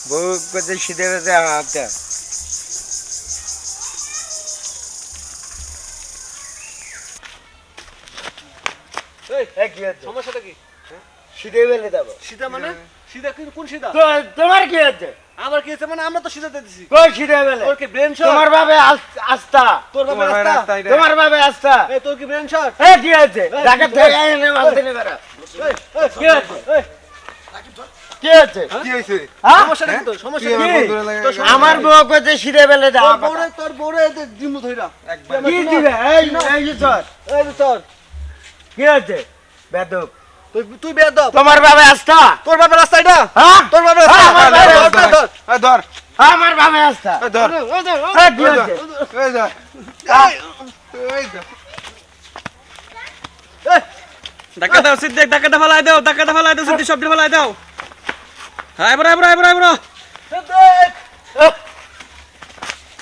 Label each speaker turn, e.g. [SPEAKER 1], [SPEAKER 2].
[SPEAKER 1] বউ কইতে সিধে বেঁধে হাতটা
[SPEAKER 2] এই
[SPEAKER 1] কি আছে
[SPEAKER 2] সমস্যাটা কি?
[SPEAKER 1] সিধে বেঁধে দেবো
[SPEAKER 2] সিধা মানে সিধা কোন সিধা?
[SPEAKER 1] তোমার কি আছে
[SPEAKER 2] আমার কি হচ্ছে মানে আমরা তো সিধাতে দিছি।
[SPEAKER 1] কই সিধে বেঁধে
[SPEAKER 2] তোর কি ব্রেন শট?
[SPEAKER 1] তোমার বাবে আস্থা
[SPEAKER 2] তোর বাবা রাস্তা?
[SPEAKER 1] তোমার বাবে আস্থা
[SPEAKER 2] এই তোর কি ব্রেন শট?
[SPEAKER 1] কি আছে ঢাকা থেকে এনে মাল দিনে বেড়া কি আছে কি আছে
[SPEAKER 3] কি হইছে
[SPEAKER 2] সমস্যাটা কি তোর? সমস্যা কি? তোর সমস্যা
[SPEAKER 1] আমার বউ কইতে সিধে বেঁধে দাও
[SPEAKER 2] তোর বউরে এতে দিমু ধইরা।
[SPEAKER 1] কি দিবে এই যে চল
[SPEAKER 2] এই তোর
[SPEAKER 1] কি আছে বেদব
[SPEAKER 2] তুই বেয়াদব।
[SPEAKER 1] তোমার বাবে আস্থা
[SPEAKER 2] তোর বাবার রাস্তা এটা?
[SPEAKER 1] হ্যাঁ
[SPEAKER 2] তোর বাবার রাস্তা?
[SPEAKER 1] আমার বাবার
[SPEAKER 2] ধর, ধর, ধর।
[SPEAKER 3] ধর
[SPEAKER 1] আমার বাবে আস্থা
[SPEAKER 3] ধর
[SPEAKER 1] কি আছে
[SPEAKER 3] এই যা এই যা
[SPEAKER 4] ধাক্কা দাও সিদ্দিক, ধাক্কাটা ফেলাই দাও, ধাক্কাটা ফেলাই দাও সিদ্দিক, সবটি ফেলাই দাও। হ্যাঁ এবার
[SPEAKER 2] এই,